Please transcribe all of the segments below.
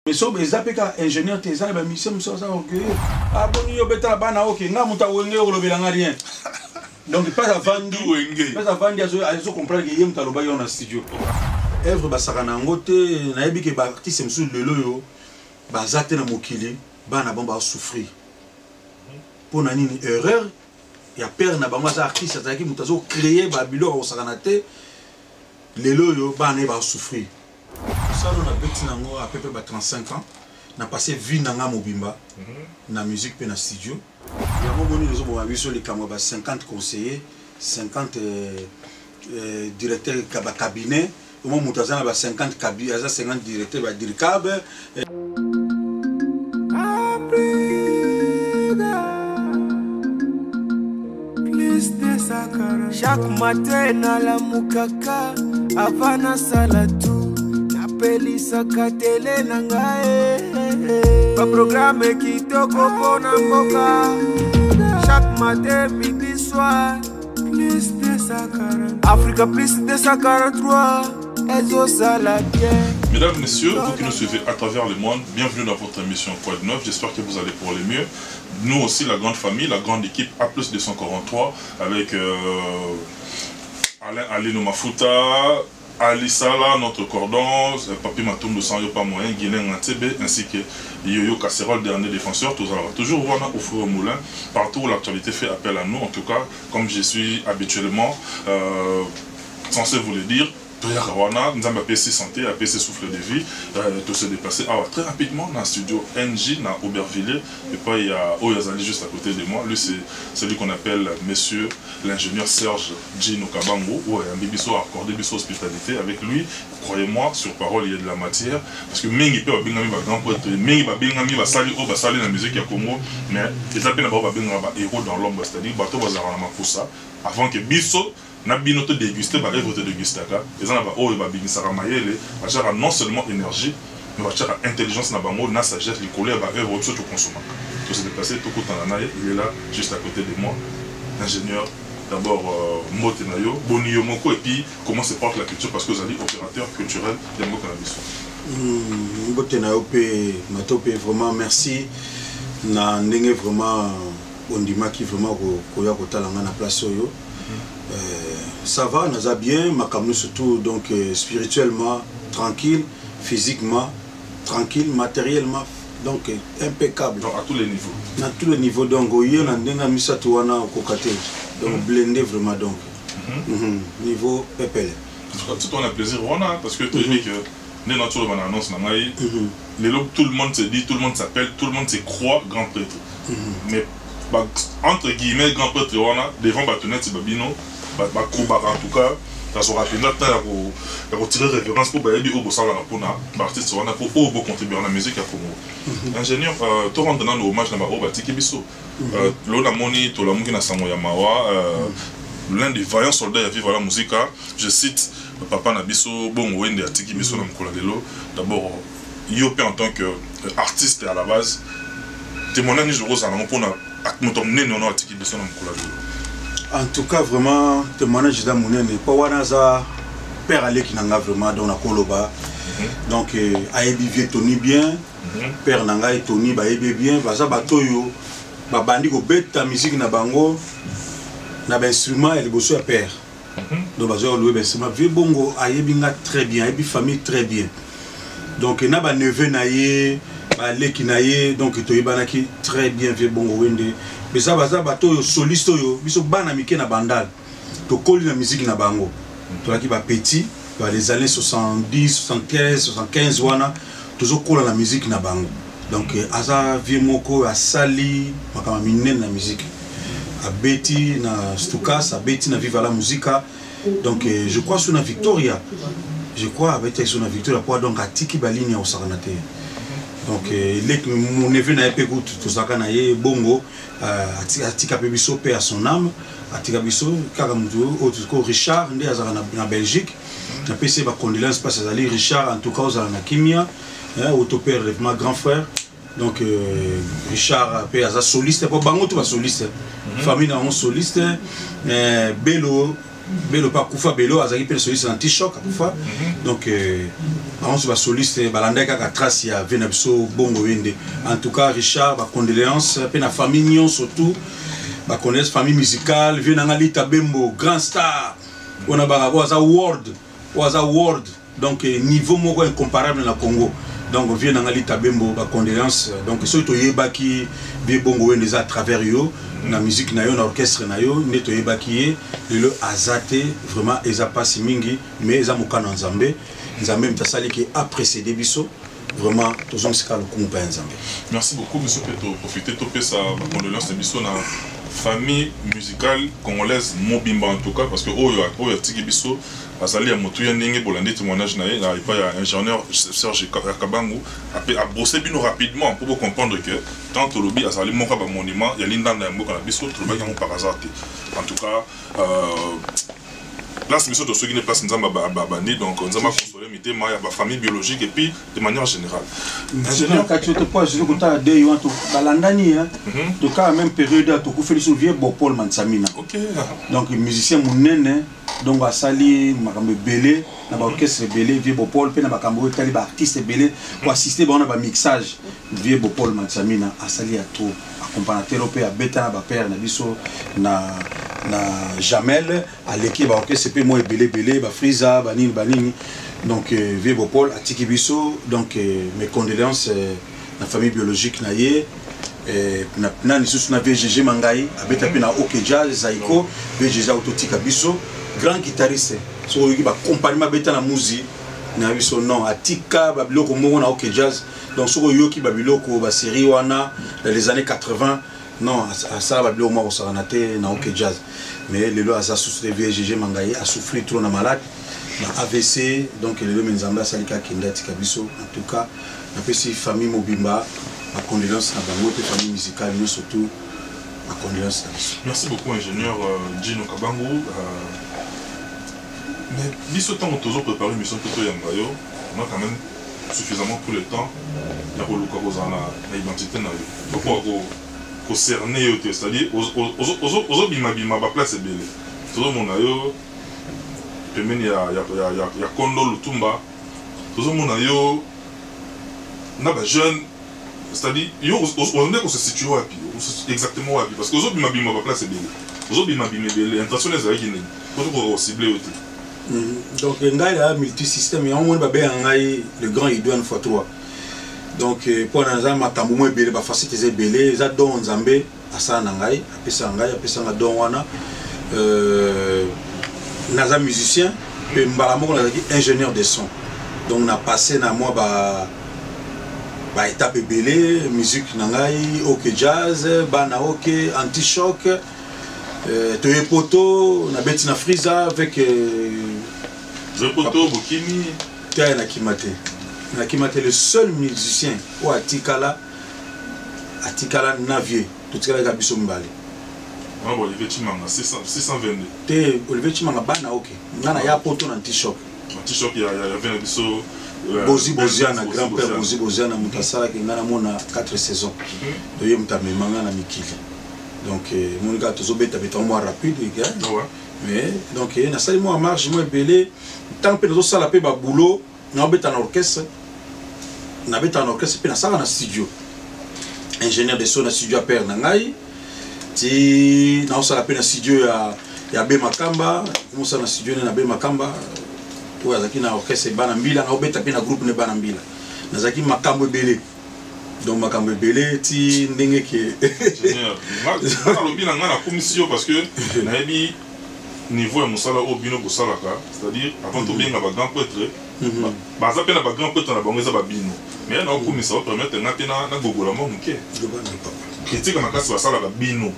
Mais so bezapeka ingénieur teza ba mission so ça OK. Ah bon yo beta bana OK, nga muta wenge olobelanga rien. Donc pas avandi wenge. Pas avandi azo comprendre que yem taloba yo na studio. Œuvre basakana ngote na yebi ke ba artiste msu lelo yo bazate na mokili bana bomba souffrir. Pour nani erreur ya père na bango za artiste azaki mutazo créer ba biloko osakana te lelo yo bana ba souffrir. Ça, on a à peu près 35 ans. On a passé vie dans la mobimba, dans la musique et dans le studio. Il y a les caméras, 50 conseillers, 50 directeurs de cabinet. Au moment où on a 50 cabinets, 50 directeurs de cabinet. Chaque matin, na la mukaka, avana salatu. Pelisa katele nangae ba programme kitoko pona mboka chaque matin midi soir plus de 140 Africa plus de 143 ezo sala bien. Mesdames, messieurs, vous qui nous suivez à travers le monde, bienvenue dans votre émission Quoi de neuf. J'espère que vous allez pour le mieux. Nous aussi, la grande famille, la grande équipe A plus 243 avec Alain Alino Mafuta, Ali Sala, notre cordon, Papi Matoum de Sanyo pas moyen, Guilain Antebe, ainsi que Yoyo Casserole, dernier défenseur, toujours voilà au four au moulin, partout où l'actualité fait appel à nous, en tout cas, comme je suis habituellement censé vous le dire. Nous avons PC santé, PC souffle de vie, de se déplacer très rapidement dans le studio NJ, dans Aubervilliers. Et puis il y a Oyazali juste à côté de moi. Lui, c'est celui qu'on appelle monsieur l'ingénieur Serge Gino Kabango. Ouais, un bibiso a accordé biso hospitalité. Avec lui, croyez-moi, sur parole, il y a de la matière. Parce que Mengi peut avoir un grand poète, Mengi va bien sali la musique à Congo, mais il a bien un héros dans l'ombre, c'est-à-dire bateau bazarana pour avant que biso na binoto déguster ba œuvre de dégustaka et ça na ba o ba bingisaka mayele ba chara non seulement énergie mais ba chara intelligence na bango na sagesse li coller ba œuvre tout consommer tout se déplacer tout kotana na il est là juste à côté de moi ingénieur d'abord Mbote Nayo Boniyo Moko et puis comment se porte la culture parce que vous avez opérateur culturel de Mbote Nayo Mbote Nayo pe matope vraiment merci na ndenge vraiment ondima qui vraiment koya kotalanga na place oyo. Ça va, nous a bien, mais surtout donc spirituellement tranquille, physiquement tranquille, matériellement donc impeccable. Donc à tous les niveaux. À tous les niveaux donc on a déjà mis ça tout en côté donc blendé vraiment donc niveau pépele. Tout on a plaisir on a parce que tu dis que les natures on annonce na mai les lobes tout le monde se dit, tout le monde s'appelle, tout le monde se croit grand prêtre. Mais entre guillemets grand prêtre on a devant Batonnet Babino en tout cas, ça sera rapide. Il faut tirer référence pour que les artistes pour contribuer à la musique à Congo. Ingénieur, tu rentres dans l'hommage à Batiki Bisso. L'on a moni, tu l'as mouki na Samoya Mawa, l'un des vaillants soldats à vivre la musique. Je cite Papa Nabiso, bon, Wende à Tiki Bisso Namkoladelo. D'abord, Yopé en tant qu'artiste à la base, témoignage de Rose à l'amont pour nous Tiki Bisso Namkoladelo. En tout cas, vraiment, témoignage de mon n'est pas Wanaza, père Alé qui n'a vraiment dans la Koloba. Donc, Aébi vie Tony bien, père Nanga et Tony, Baébi bien, Baza Batoyo, Babandi go bête ta musique na bango, na instrument et le bosso à père. Donc, Baza loué instrument, vie bongo, Aébi nga très bien, Aébi famille très bien. Donc, na ba neveu naïe, Alé qui naïe, donc Toyi Banaki très bien, vie bongo wende. Mais ça va bato soliste yo biso bana mike na bandal to koli na musique na bango to la ki ba petit dans les années 70 75 75 wana toujours kola na musique na bango donc aza vie moko asali makama minene na musique a beti na stukas a beti na viva la musica donc je crois sur na Victoria je crois avec sur na Victoria pour donc atiki balini au saranate. Donc, mon neveu n'a pas écouté tout ça, bongo, Atika Bisso paix à son âme, Atika Bisso, Kagamuto, Richard, en Belgique, n'a pas essayé de condoléances parce que Richard, en tout cas, aux Kimia, autopère, ma grand frère. Donc, Richard, soliste, pour Bango, tout va soliste. Famille, on soliste, Bello, Belo pas Koufa Belo azali pe soliste anti-choc Koufa. Donc on se va soliste balanda kaka trace ya Venabso bongo wende. En tout cas Richard ba condoléances pe na famille Nyon surtout ba connaissance famille musicale vient na Lita Bembo grand star. On a ba waza world donc niveau moko incomparable na Congo. Donc vient na Lita Bembo ba condoléances donc so to yebaki be bongo wende à travers yo. Na musique na yo na orchestre na yo neto yebaki le azate vraiment eza pasi mingi mais eza mokana nzambe nzambe mtasali ki a précédé biso vraiment tozong sika le kumpa nzambe. Merci beaucoup monsieur Peto profiter topé sa condoléance de biso na famille musicale congolaise Mobimba en tout cas parce que oyo tiki biso azali ya motu ya ndenge bolandi témoignage na ye na pas ya ingénieur Serge Kabangu a bossé bino rapidement pour comprendre que tant que lobby azali moko ba monument ya lindanda ya mboka na biso troba yango par hasard. En tout cas place mission de ceux qui ne place nzamba bandi donc nzamba consoler mité ma ya famille biologique et puis de manière générale. Ingénieur quand tu te poses je compta de yo to balandani hein to ka même période to ku Félix Vieux Bopol Mansamina. OK. Donc musicien munene donc asali makambo belé na ba orchestre belé Vieux Bopol pe na makambo tali ba artiste belé pour assister ba na ba mixage Vieux Bopol Mansamina asali à tout accompagnateur pe a beta na ba père na biso na Jamel à l'équipe orchestre pe moi belé ba Friza banini donc Vieux Bopol a tiki biso donc mes condoléances na famille biologique na ye na nisu na VGG Mangai abeta pe na OK Jazz Zaiko VGG autotika biso grand guitariste so yoki ba compagnie beta na muzi na biso non atika ba biloko moko na OK Jazz donc so yoki ba biloko ba série wana dans les années 80 non ça ba biloko moko ça na te na OK Jazz mais lelo asa souffrir VGG Mangai a souffrir trop na malade na AVC donc lelo menzamba salika kinda tika biso en tout cas na pesi famille Mobimba ma condoléance na bango te famille musicale mais surtout ma condoléance. Merci beaucoup ingénieur Gino Kabangu. Mais biso temps toujours préparé mission plutôt yangayo on a quand même suffisamment tout le temps ya koluka kozana na identité na yo pour concerner yo c'est-à-dire ozo bima ba place belé todo mona yo pemeni ya Kondo Lutumba todo mona yo na ba jeune c'est-à-dire yo on est qu'on se situe wapi exactement wapi parce que ozo bima ba place belé ozo bima belé intention les avec ni pour cibler yo. Donc ngai la multisystème ya on ba be ngai le grand Idouane Fatroa donc pour naza makambo mo ebele ba facilité ebele za don nzambe asa na ngai apesa nga don wana naza musicien pe mbala moko nazaki ingénieur de son donc na passé na moi ba étape ebele musique na ngai OK Jazz bana OK anti-choc Toye Poto na beti na Friza avec Toye Poto Bokimi Toye na Kimate le seul musicien ou Atikala Navier tout ce que biso mbali ah bon Olivier Chimanga 622 te Olivier Chimanga bana OK ngana ya Poto na anti-choc il y avait biso Bozi Boziana grand-père Bozi Boziana mutasala ki ngana mona 4 saisons Toye mutamemanga na mikili. Donc mon gars tous obéta beta moins rapide mais donc na sali moi marge moi belé tant que nous sala pe ba boulot na obéta na orchestre pe na sala na studio ingénieur de son na studio père na ngai ti na sala pe na studio ya be Makamba mo sala na studio na be Makamba pour azaki na orchestre bana mbila na obéta pe na groupe ne bana mbila na zaki makambo belé. Donc makambo belé ti ndenge ke na lobi na ngana commission parce que na yebi niveau ya musala o bino ko salaka c'est-à-dire avant to benga ba grand prêtre ba za pena ba grand prêtre na bango za ba bino mais na commission va permettre na pena na gogola mo muke critique makasi ba salaka bino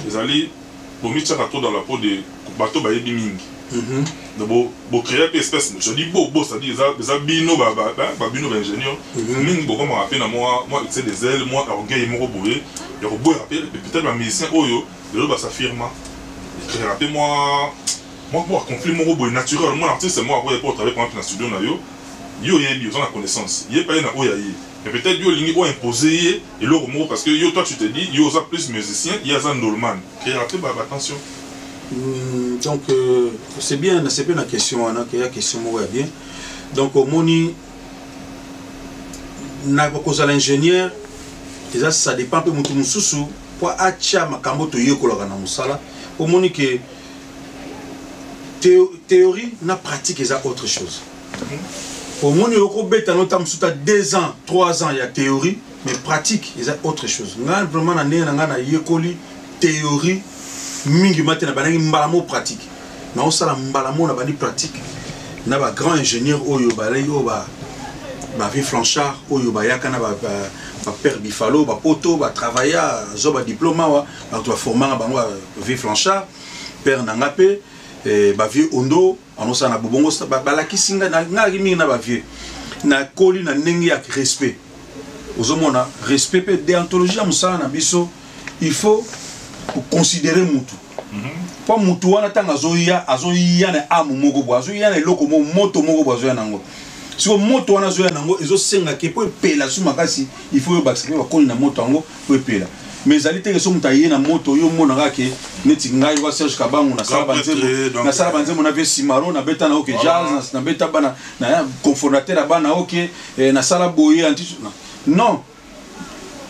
ezali bomicha ka to dans la peau de bato ba yebi mingi de bo créer une espèce je dis beau c'est-à-dire ça bino ba bino ba ingénieur mingi bo comme rappel na moi c'est des ailes moi orgueil mo boye ya ko boye rappel peut-être ba musicien oyo de ba sa firme créer rappel moi conflit mo boye naturel moi artiste c'est moi pour travailler par exemple dans studio na yo yebi on a connaissance yé pas na oya yé mais peut-être yo lingi o imposer et le mot parce que yo toi tu te dis yo ça plus musicien il y a ça Dolman créer rappel ba attention Donc c'est bien la question, il y a question bien. Donc au moni na cause l'ingénieur déjà ça dépend peu mutu mususu pour acha makambo to yekola na musala au moni que théorie na pratique est autre chose. Au moni yoko beta notam suta 2 ans 3 ans il y a théorie mais pratique est autre chose. Nga vraiment na na yekoli théorie mingi matena banangi mbalamo pratique na osala mbalamo na bani pratique na ba grand ingénieur oyo balai o ba vie Flanchard oyo ba yakana ba père Bifalo ba poto ba travailler zo ba diplôme wa ba to former bango vie Flanchard père nangape ba vie Ondo anosa na bobongo ba la kisinga na ngaki mingi na ba vie na koli na ndenge ya respect ozomona respect pe déontologie musala na biso il faut considérer mutu pas mutu wana tanga azoya na amu moko bo azoya na eloko moto moko bo azoya nango si moto wana azoya nango ezosenga ke po epela su makasi il faut yobaxer ba koni na moto yango po epela mais ali te so muta ye na moto yo mona kake neti ngai wa Serge Kabangu na sala banzemo na Simaro na beta na OK jazz na beta bana na cofondateur bana OK na sala boye anti non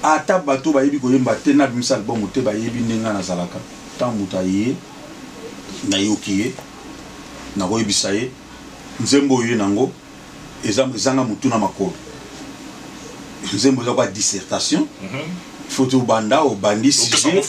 ata bato bayebi koyemba te na bimisa album te bayebi ndenga na zalaka tant muta ye na yokiye na koyebisa ye nzembo ye nango ezanga mutu na makolo nzembo za kwa dissertation photo banda au bandi sujet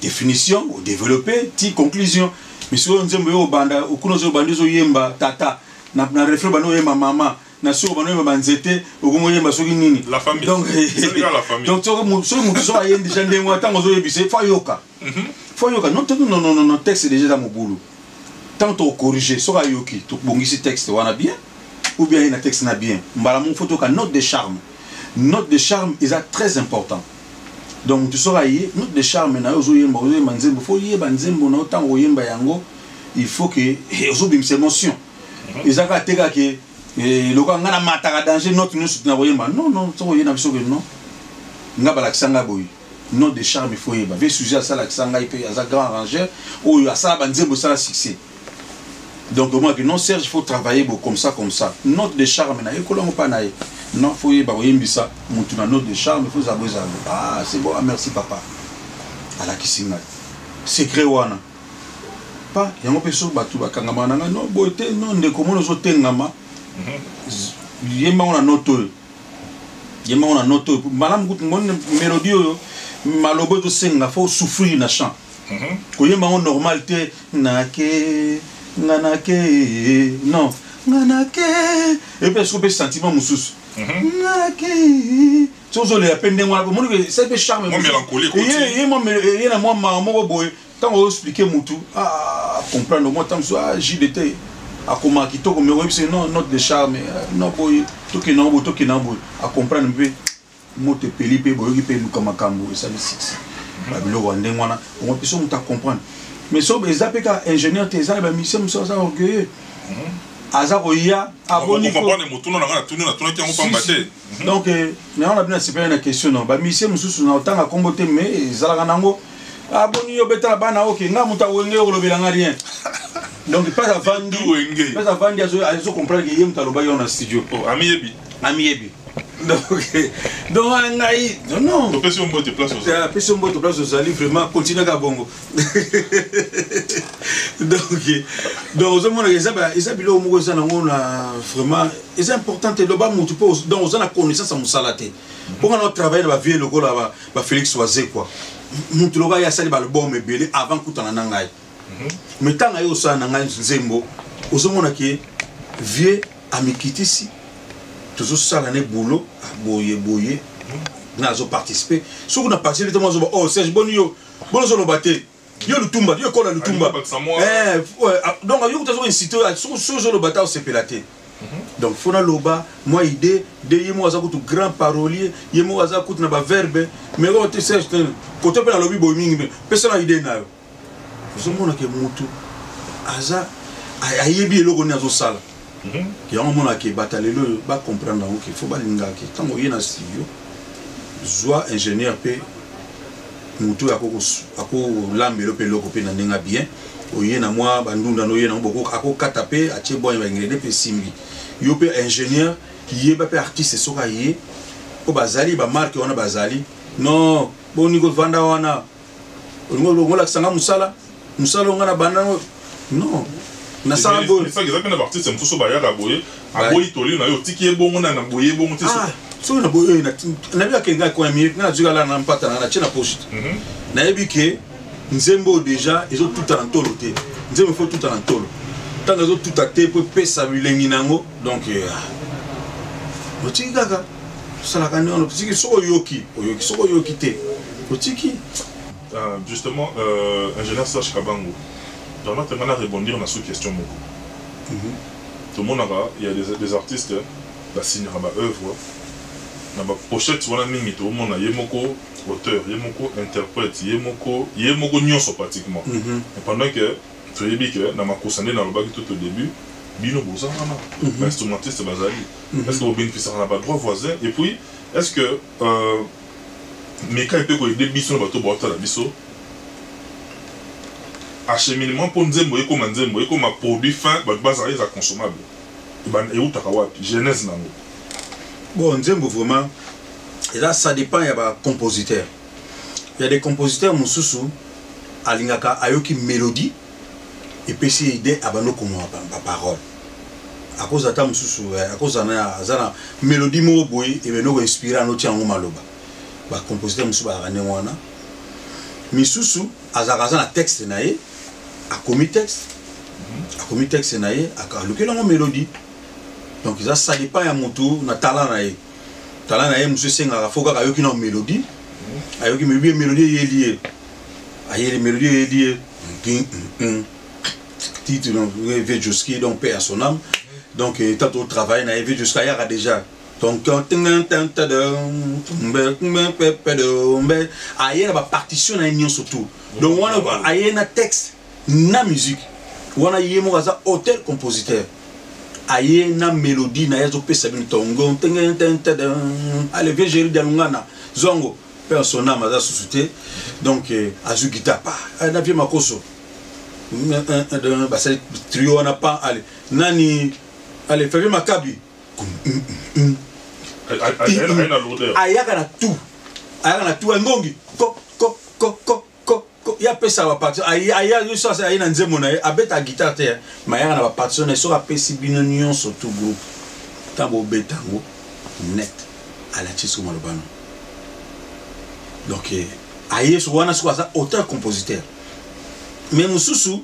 définition au développer ti conclusion mais sur nzembo yo banda okuno zo bandi zo yemba tata na reflet bano yemba mama na sur bano yemba nzete okumo yemba soki nini la famille donc c'est la famille donc so mutu so aye déjà ndengo tango zo yebise fa yoka non texte déjà dans mon boulot tant on corriger so ayoki to bongisi texte wana bien ou bien un texte na bien mbala mon photo ka note de charme est très important donc tu sauras y note de charme na ozo yemba nzembo faut yeba nzembo na autant oyemba yango il faut que ozo bim émotion ezaka teka ke loka ngana mataka danger note nous na oyemba non so oyena biso que non ngaba la kisanga boy note de charme il faut yeba ve sujet ça la kisanga ipe aza grand arrangeur ou ça banzembo ça succès. Donc moi que non Serge il faut travailler comme ça note de charme na ekolongo pa na non faut y ça mutu na note de charme il faut zaboza ah c'est bon merci papa ala kisinga secret wana pas yango peso batu bakangama na non bote non ndeko mono zo tengama yemba ona note malam gut mon mélodie yo malobo to senga faut souffrir na chant ko yemba on normal te nake non et puis est-ce que sentiment mususu nake so le appende moi mon que c'est be charme moi mélancolique et na moi mama boy tant on expliquer mutu comprendre moi tant so JDT a comment qui to me c'est non note de charme non boy to que non boy a comprendre un peu mote pelipe boy qui peut nous comme makambo et ça le six babilo wande ngwana on peut so muta comprendre mais so bezapeka ingénieur teza ba mission so ça orgueilleux azaroya aboni ko comprendre mutuna na tuna ki ngo pambate donc mais on a bien c'est pas une question non ba mission mususu na otanga kombote mais zalaka nango aboni yo beta bana OK nga muta wenge olobela nga rien donc pas avant azo comprendre que yem taloba yo na studio ami yebi donc ngai non to pesi mbote place aux ali vraiment continuer ka bongo donc aux hommes ils bilo mo za na vraiment c'est important te loba mutu po donc aux na connaissance à musalate pour qu'on travaille ba vie loko là ba Félix Oisé quoi mutu loba ya sali ba le bon mebele avant kutana na ngai mais tant ayo ça na ngai nzembo aux hommes qui vie amikitisi toujours ça l'année boulot boye nazo participer si on a participé moi oh Serge Bonio bono lo baté yo lutumba yo kola lutumba donc yo tazo inciter so lo bata au sepelaté donc fona loba moi idée de yemo aza kutu grand parolier yemo aza kutu na ba verbe mais on te Serge côté pe na lobi boy mingi personne idée na yo zo mona ke mutu aza ayebi eloko ni azo sala qui ont mon qui batalelo ba comprendre qu'il faut balinga qui tant on yena studio soit ingénieur pe mutu ako lambelo pe loko pe na ndenga bien oye na moi bandunda no ye na boko ako katape atie boy ngene pe simbi yo pe ingénieur ye ba pe artiste soka ye ko bazali ba marque wana bazali non boni ko vanda wana ngola sanga musala ngana banda non na sala bo ça exactement na artiste mfuso ba ya boye aboyi toli na yo tiki ebongo na boye bongo ti so na boye na bia kenga ko mi na zuga la na mpata na chena poste na ebike nzembo déjà ils ont tout en tolo te nzembo faut tout en tolo tant ils ont tout à te pour pesa bilengi nango donc otiki kaka sala kanyo otiki soko yoki te otiki justement ingénieur Serge Kabango dans tu vas répondre à cette question moko tout le monde il y a des artistes ba signera ba œuvre na ba pochette wana mingi tout le monde yemoko auteur yemoko interprète yemoko nyonso pratiquement et pendant que tu dis que na makosane na lobaki tout au début bino bozana instrumentiste bazali est-ce que vous bénéficiez na ba droit voisin et puis est-ce que meka peut aider biso na bato bota la biso acheminement pour nzembo eko manzembo eko ma produit fin ba bazali za consommable ban e utaka wapi genèse nango bon nzembo vraiment et là ça dépend il y a ba compositeur il y a des compositeurs mususu alingaka ayoki mélodie et puis c'est idée abano comme ba parole à cause ata mususu à cause na azana mélodie mo boy et beno inspirer no tiango maloba ba compositeur mususu ba rane wana misusu azakaza na texte na ye a commis texte na ye a lokela ngo mélodie donc ça dépend ya mutu na talent na ye mususu senga foka ayoki na mélodie ayoki mélodie ye lié aye mélodie ye lié titre donc Vejoski donc paix à son âme donc tant au travail na Vejoski ya déjà donc aye na ba partition na nyon surtout donc wana aye na texte na musique wana yemo kaza auteur compositeur aye na mélodie na yazo pesa bin tongo allez viens gérer dalungana zongo persona maza susute donc azu guitare pas na vie makoso basali trio na pas allez nani allez fais makabi ayaka na tout ngongi ya pesa ba partie aya yo ça c'est na nzemo na abeta guitare te ma ya na ba partie na so ka pesi bino nyon surtout groupe tambo betango net à la tisse comme le donc aye so wana so ça auteur compositeur mais mususu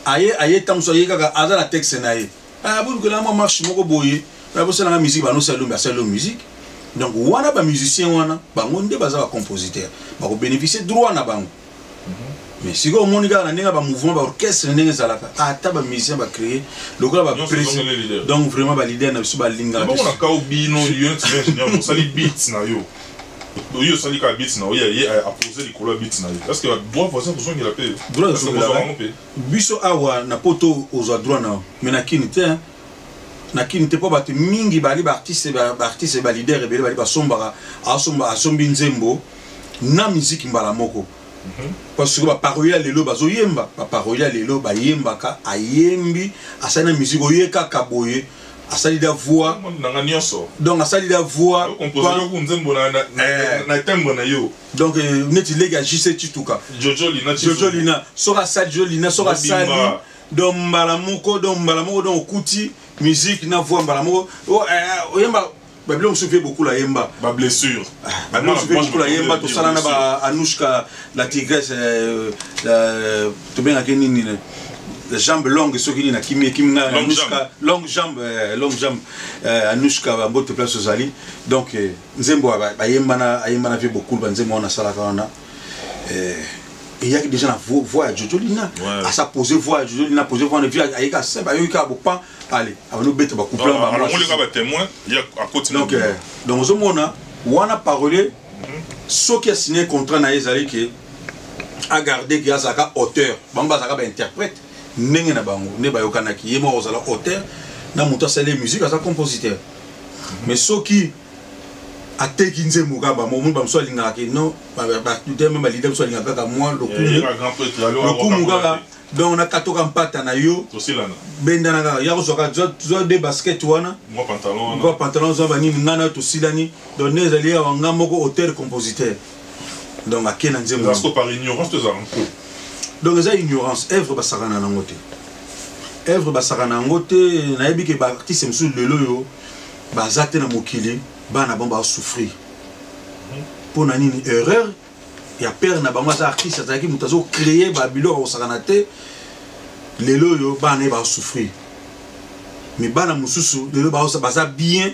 aye tam so yeka aza na texte na ye bu que la marche moko boye ba bossa na musique ba no selo musique donc wana ba musicien wana bango nde baza ba compositeur ba ko bénéficier droit na bango mais si go monika na ninga ba mouvement ba orchestre ninga zalaka ata ba musicien ba créer lokola ba président donc vraiment ba leader na biso ba linga bon na ka obino yo ingénieur mo sali beats na yo sali ka beats na yo a poser les couleurs beats na yo parce que droit voisin besoin il a payer droit biso awa na poto aux droit na mais na kinité na kinité pas ba mingi bali ba artiste ba leader ebele bali ba sombaka asombi nzembo na musique mbala moko parce que ba paroya lelo bazo yemba ba paroya lelo ba yemba ka ayembi asana musique oyeka kaboye asali da voix donc asali da voix na tembo na yo donc neti lega jise tituka Jojo Lina sora sali Jolina sora sali donc mbalamoko donc kuti musique na voix mbalamoko oyemba Babylon on se fait beaucoup la yemba. Ma blessure. Babylon on se fait beaucoup la yemba. Tout ça là na Anouchka, la tigresse, tout bien akeni la jambe longue, ceux qui na kimi Anouchka, longue jambe, Anouchka va botte place aux ali. Donc nzembo ba yemba na fait beaucoup ba nzembo na sala kana. Et il y a déjà la voix à Jojo Lina. À sa poser voix à Jojo Lina, poser voix en vie à Aïka, c'est pas Yoka Bopan. Allez, avant nous bête, couper. Alors, on les a témoins, il y a à côté. Donc, on a parlé, ce qui a signé un contrat na Ezali qui a gardé qu'il y a un auteur, Bamba interprète, n'est pas un auteur, qui est mort aux auteur, n'a monté à la musique à sa compositeur. Mais ce qui a teki nzembo kaba mo mun bamso linga ke non ba même ba leader so linga kaka moi le coup kaka donc on a katoka mpata na yo benda na ya ko soka zo de basket wana moi pantalon zo bani ngana to silani donc les alliés wanga moko auteur compositeur donc akena nzembo parce que par ignorance tu as donc ça ignorance œuvre basakana na ngote œuvre basakana ngote na yebi ke ba artiste msu lelo yo bazate na mokili bana bomba souffrir pour na nini erreur ya père na bango za artiste azaki mutazo créer ba bilo ko sakana te lelo yo bana ba souffrir mais bana mususu lelo ba baza bien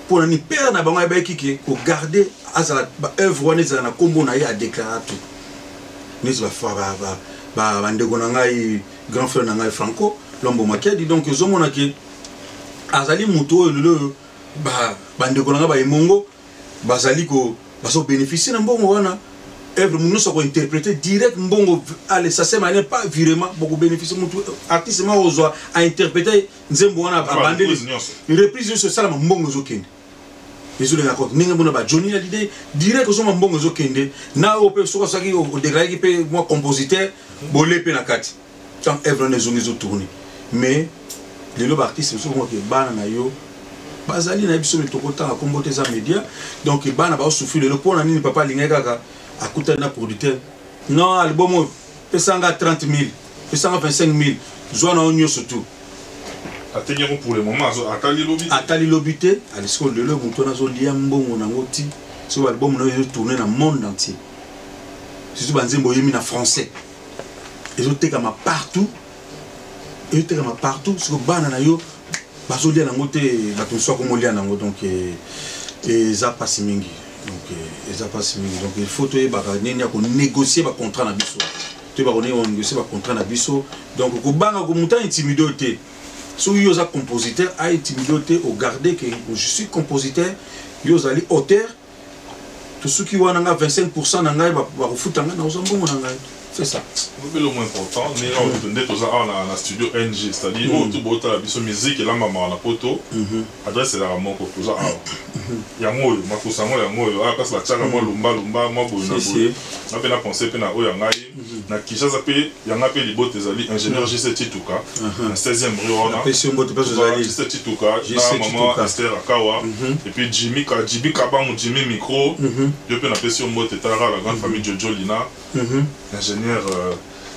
pour na ni père na bango ba kiki ko garder azala ba œuvre wana za na kombo na ye a déclarer tout nisi ba ndeko na ngai grand frère na ngai Franco Lombo Makedi donc ezomona ke azali muto lelo ba ndeko na ngai ba emongo bazali ko baso bénéficier na mbongo wana œuvre nous sommes interpréter direct mbongo allez ça c'est manière pas virement beaucoup bénéficier mutu artiste ma ozo a interpréter nzembo wana abandé une reprise sur ça mbongo zokende désolé d'accord ninga bona ba Johnny l'idée direct zo mbongo zokende na ope soko saki au déclaré pe moi compositeur bolé pe na kati tant œuvre ne zo tourner mais les lob artistes so ko ke bana na yo bazali na biso metokota na kombote za média donc bana ba souffrir le pona nini papa lingaka kaka akuta na producteur non album pesanga 30 000 pesanga 25 000 zona onyo surtout atengemo pour le moment atali lobité alisko lelo muto na zo lia mbongo na ngoti so album no yo tourner na monde entier surtout banzembo yemi na français ezo tekama partout so bana na yo bazo lia na ngote bato so ko molia na ngoto donc eza pasi mingi donc eza pasi mingi donc il faut to ba nini ko négocier ba contrat na biso to ba négocier ba contrat na biso donc ko banga ko muta intimidoté so yo za compositeur a intimidoté au garder que je suis compositeur yo zali auteur tout ce qui wana nga 25% na ngai ba refutanga na ozambongo na ngai c'est ça le moins important mais on donne tout ça na studio NG c'est-à-dire tout bota la biso musique la mama na poto adresse la moko tout ça ya moyo makusango ya moyo parce la tchaka mo lumba mo bouna na pe na penser pe na oya ngai na Kinshasa pe ya nga pe libote zali ingénieur JC Tituka na 16e rue ona pe si mbote pe zali JC Tituka na maman Esther Akawa et puis Jimmy Kabang Jimmy micro yo pe na pe si mbote tara la grande famille Jojo Lina ingénieur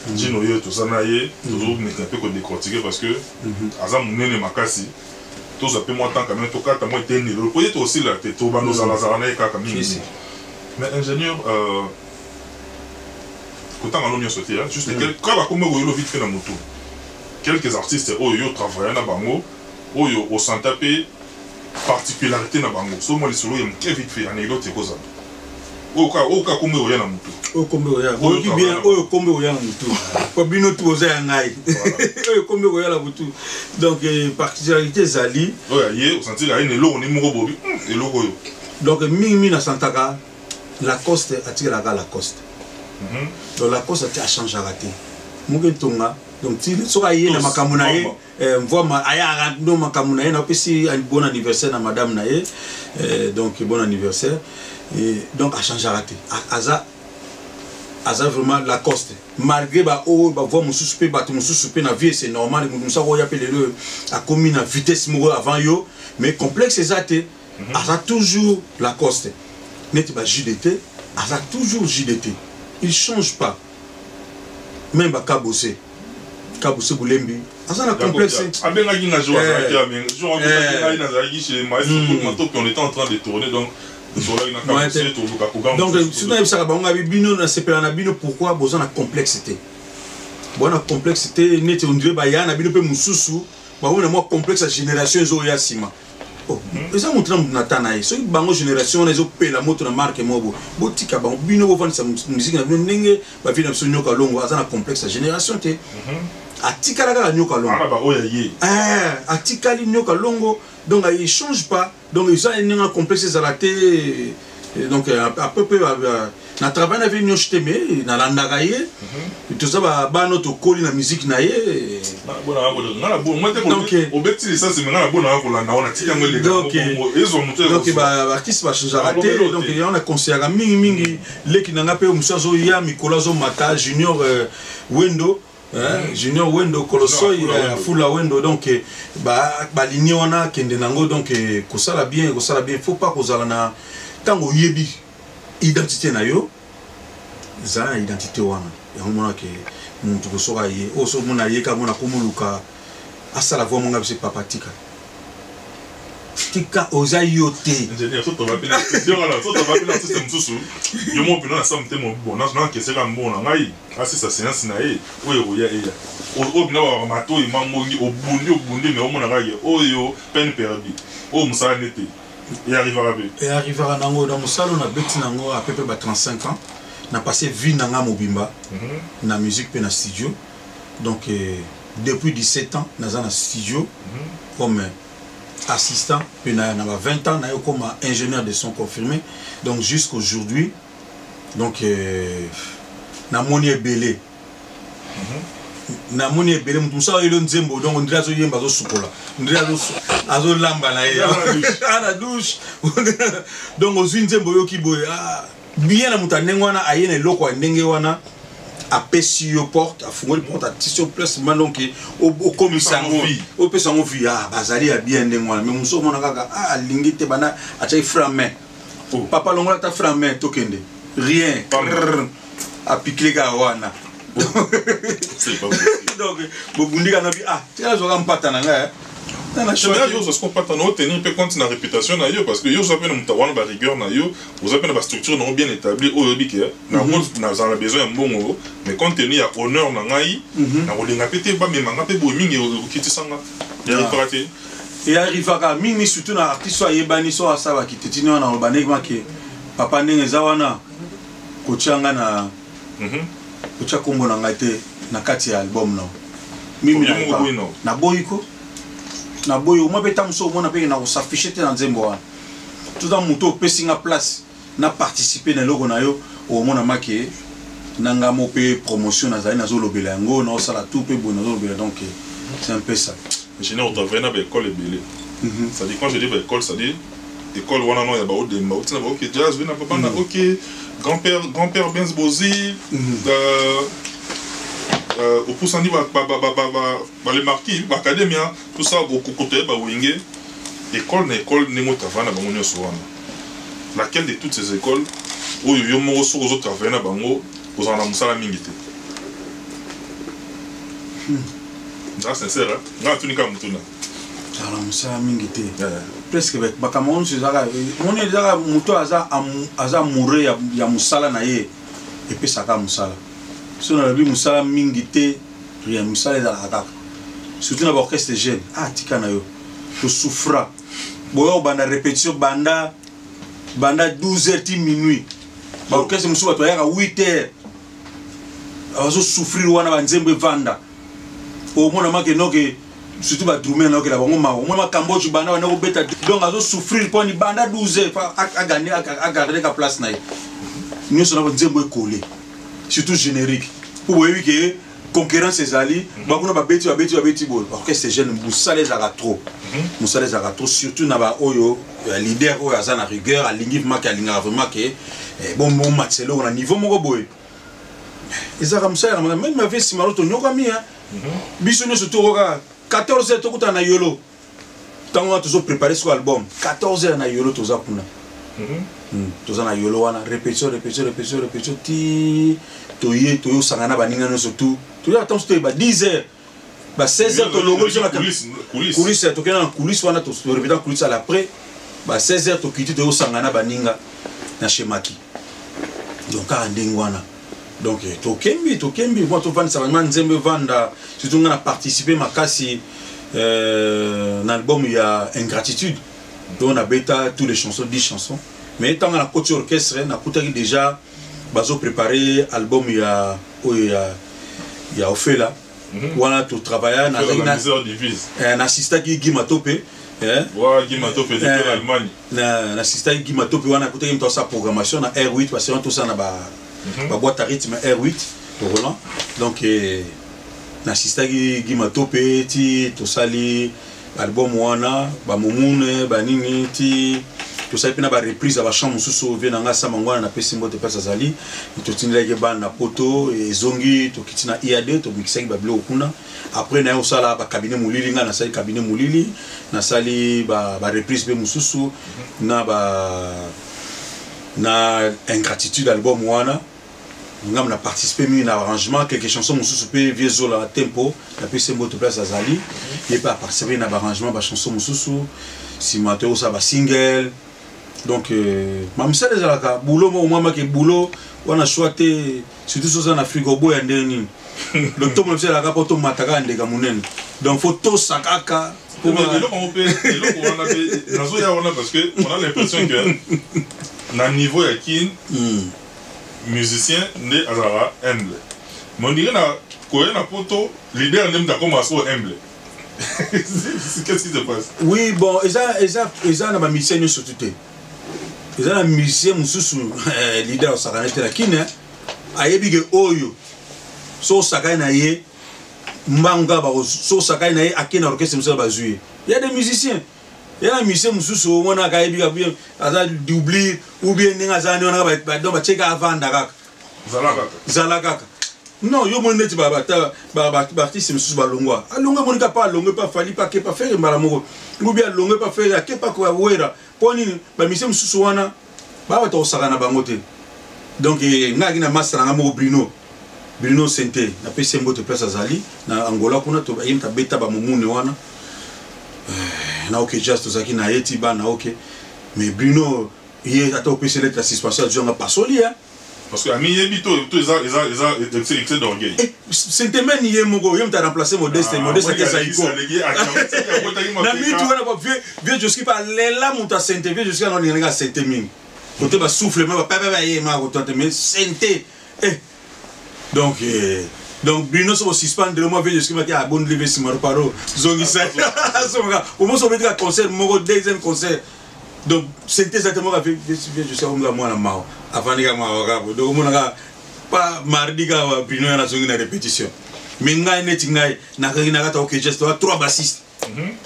Dino yo tout ça na ye toujours mais un peu qu'on décortiquer parce que azam nene makasi tous appelez moi tant quand même tout cas moi était né le projet aussi là t'es tout bando za lazarana et comme mais ingénieur quand on a mis sauté juste quand va comme yo vite fait na moto quelques artistes yo travaillent na bango yo au santapé particularité na bango so moi les solo y a vite fait anecdote et cosa oka kombe oya na mutu okombe oya oki bien oyo kombe oya na mutu ko bino tu oza ya ngai oyo kombe oya la mutu donc particularité zali oya ye o sentir la ine lo ni moko bobi et lo yo donc mingi na santaka Lacoste atika la Lacoste donc Lacoste a changé raté mugentonga donc ti soka ye na makambo na ye mvoma aya ndo makambo na ye na pesi un bon anniversaire na madame na ye donc bon anniversaire. Et donc a changé raté aza vraiment Lacoste malgré ba voix mon suspect ba mon suspect na vie c'est normal mon ça ko appelé le a commis na vitesse mo avant yo mais complexe exacté aza toujours Lacoste net ba JDT aza toujours JDT il change pas même ba Kabose Boulembi aza na complexe abenga kinga joa za mais joa abenga ina za chez maestro pour on était en train de tourner donc donc sinon ça va on bino na sepela na bino pourquoi besoin de complexité bona complexité net on dirait ba ya na bino pe mususu ba on moi complexe génération zo ya sima oh ça montre na tanaï so bango génération na zo pe la moto na marque mobo botika ba bino bo fani sa musique na bino ndenge ba vina biso nyoka longo aza na complexe génération te atikala ka nyoka longo ana ba oya ye atikali nyoka longo donc il change pas donc ils ont un complexe zalaté donc à peu près na travail na vie nyoshte mais na landaka ye tout ça ba notre coli na musique na ye donc obeti ça c'est maintenant bona ko landa on a tika ngwe les donc ba artiste ba changer raté donc il y en a conseillé mingi leki nanga pe musazo ya Mikolazo Mata Junior Wendo Junior Wendo Colossoi Fula Wendo donc ba ligne wana kende nango donc kosala bien faut pas kozala na tango yebi identité na yo za identité wana ya mona ke muntu kosoka ye oso mona ye ka mona komuluka asala vo monga bise papatika tika oza yote ingénieur soto va pila système susu yo mo pina na samte mo bona na keseka mbona ngai asi sa séance na ye oyo ya o bina wa mato imamongi obundi mais o mona ngai oyo peine perdue o musala nete et arrivera nango dans musalo na beti nango à peu près 35 ans na passé vie nanga mobimba na musique pe na studio donc depuis 17 ans naza na studio comme assistant, puis il y a 20 ans, comme ingénieur de son confirmé, donc jusqu'aujourd'hui, donc na moni belé, na moni belé, tout ça il est nzembo, donc on dirait que yemba zo sukola, on dirait azo lamba na à la douche, donc aux nzembo yo ki boy, bien na mutanengwana ayene loko ndenge wana. A pesi yo porte, a fungoli porte, a tissu place maintenant que au commissango, au pesango vie, bazali a bien ndengwana, mais muso mona kaka lingite bana a tchai frame, papa longola ta frame tokende, rien, a piqué ga wana. C'est pas possible. Donc bobundi kana bi tiens zo kampata nanga je pense qu'on peut tenir compte de la réputation parce que vous avez une rigueur, vous avez une structure bien établie, vous avez besoin de bon, mais quand il y a honneur, vous avez et arrive à mimi surtout na artiste soit yebani soit ça qui te na obanegma ke papa ndenge zawana kochanga na kocha kombo na ngate na kati ya album no mimi na boyiko na boyo mo beta muso mona pe na s'afficher dans nzembo wana tout dans moto pesinga place na participer na logo na yo o mona make nanga mo pe promotion na zali na zo lobela yango na sala tout pe bon na zo lobela donc c'est un peu ça ingénieur on devrait na ba école belé ça dit quand je dis ba école ça dit école wana no ya ba de ma otina ba OK jazz vena papa na OK grand-père Benz Bozi au poussandi les marquis l'académie tout ça au côté ba wingé école nengo tavana bango nyoso wana laquelle de toutes ces écoles où yo mo so zo tavana bango ozana musala mingi te ça sincère nga tunika mutuna ça musala mingi te presque bakamon se zaka on est zaka muto aza mourir ya musala na ye et puis ça ka musala si on a vu musala mingité rien musala dans la surtout dans l'orchestre jeune tika na yo to souffra boyo banda répétition banda 12h ti minuit ba orchestre musuba to yaka 8h azo souffrir wana banzembe vanda au mona make noke surtout ba drummer noke la bango ma mona Cambodge banda wana ko beta donc azo souffrir pour ni banda 12h a gagner a garder la place na nous sommes banzembe collé surtout générique pour voir que concurrence ezali bakuna ba beti bo orchestre jeune musala za trop musala za trop surtout na ba oyo leader oyo azana rigueur alingi maka alinga vraiment que bon matchelo na niveau moko boy ezaka musala même ma vesi maroto nyoka mia biso nyo surtout 14h tokuta na yolo tango tozo préparer ce album 14h na yolo toza kuna toza na yolo wana répétition ti toyo sangana baninga no surtout toyo attends to ba 10h ba 16h to longo sur la coulisse to kena coulisse wana to répéter coulisse à l'après ba 16h to kiti toyo sangana baninga na Shemaki donc a ndinga wana donc to kembi moi to vendre ça nzembe vanda surtout on a participé makasi dans l'album il y a Ingratitude donc on a bêta tous les chansons 10 chansons mais tant on a côté orchestre on a coûté déjà bazo préparé album il y a Ophéla on a tout travaillé un assistant qui Guy Matopé Guy Matopé de l'Allemagne un assistant Guy Matopé on a coûté une sa programmation na R8 parce que tout ça na ba boîte à rythme R8 pour Roland donc l'assistant Guy Matopé ti to sali album wana ba mumune ba nini ti to ça pena ba reprise ba chambre sous vient nga sa mangwana na pesi mbote pesa zali to tinileke ba na poto et zongi to kitina IAD to mixing ba blo kuna après na osala ba cabinet mulili nga na sali cabinet mulili na sali ba reprise be mususu na ingratitude album wana ngam na participer mi na arrangement quelques chansons mususu pe viezo la tempo na pesi mbote pesa zali et pas participer na arrangement ba chanson mususu si Mateo ça va single donc même ça déjà là boulot moi que boulot on a choisi surtout sur en Afrique au bout ndeni le temps même c'est la capoto mataka ndeka munene donc faut tout sakaka pour on peut parce que on a l'impression que na niveau ya kin musicien né azara humble mais on dirait na koyena poto leader nem ta comme aso humble. Qu'est-ce qui se passe? Oui, bon, ils ont ma mission surtout. Ils ont la mission sous leader Sakana de la Kine. Ayebige Oyo. So Sakana ye Manga Baro. So Sakana ye Akina orchestre Moussa Bazoué. Il y a des musiciens. Il y a la mission sous on a Kayebiga bien d'oubli ou bien Ningazani on a donc Tcheka avant Darak. Zalagaka. Non, yo mon neti artiste monsieur balongwa. Alonga monika pas longue pas fali pas ke pas faire malamoko. Ou bien longue pas faire ke pas ko wera. Poni ba mission monsieur wana ba to sakana bangote. Donc ngaki na master nga mo Bruno Sente na pese mbote place azali na Angola kuna to ba yimta beta ba mumune wana. Na OK just zaki na yeti ba na OK. Mais Bruno il ata pese lettre suspension jonga pasoli hein. Parce que Ami Yebito, ils ont excès d'orgueil. Sentiment n'y est mogo, il m'a remplacé Modeste, Modeste qui est saïko. Nami tu vois pas vieux jusqu'à pas là mon ta senté, vieux jusqu'à non il y a senté ming. Côté ba souffle mais pas y ma côté mais senté. Donc Bruno se suspendre moi vieux jusqu'à pas bonne lever si mar paro. Zongi ça. Au moins on va dire concert mogo deuxième concert. Donc c'était exactement avec je sais moi la mao avant de moi donc on a pas mardi ga Bruno na zongi na répétition mais ngai neti ngai na ka OK just trois bassistes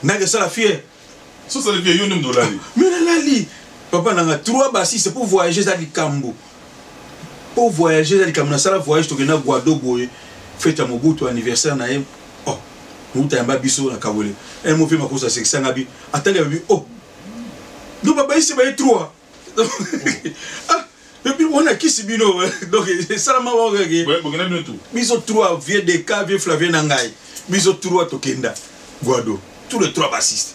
na que ça la fille ça le vieux yonim dolari mais la li papa na trois bassistes pour voyager dans le Cambo pour voyager dans le Cambo ça la voyage to na Guadeloupe fête à Mobutu anniversaire na oh muta yamba biso na Kabole et mo fait ma course à 600 abi attendez abi oh donc papa ici va être trois ah et puis on a qui c'est bino donc ça la maman ouais bon on a bien tout biso trois vieux Deka vieux Flavien Nangai biso trois Tokenda Guado tous les trois bassistes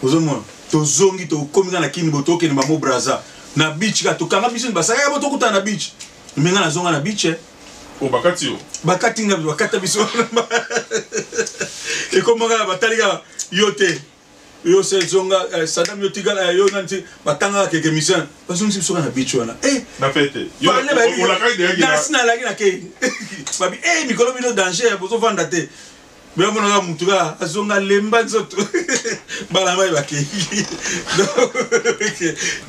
aux hommes to zongi to kominga na kini boto ke mamo braza na beach ka to kanga biso basaka ya boto kuta na beach menga na zonga na beach o bakati yo bakati nga bakata biso et comment ga bataliga yote yo se zonga Saddam yo tigala yo nanti batanga ke mission parce que nous sommes na beach wana na fête yo on la kai de na sina la na ke babi mikolo bino danger bozo vanda te mais on a mutuga azonga lemba zoto balama baki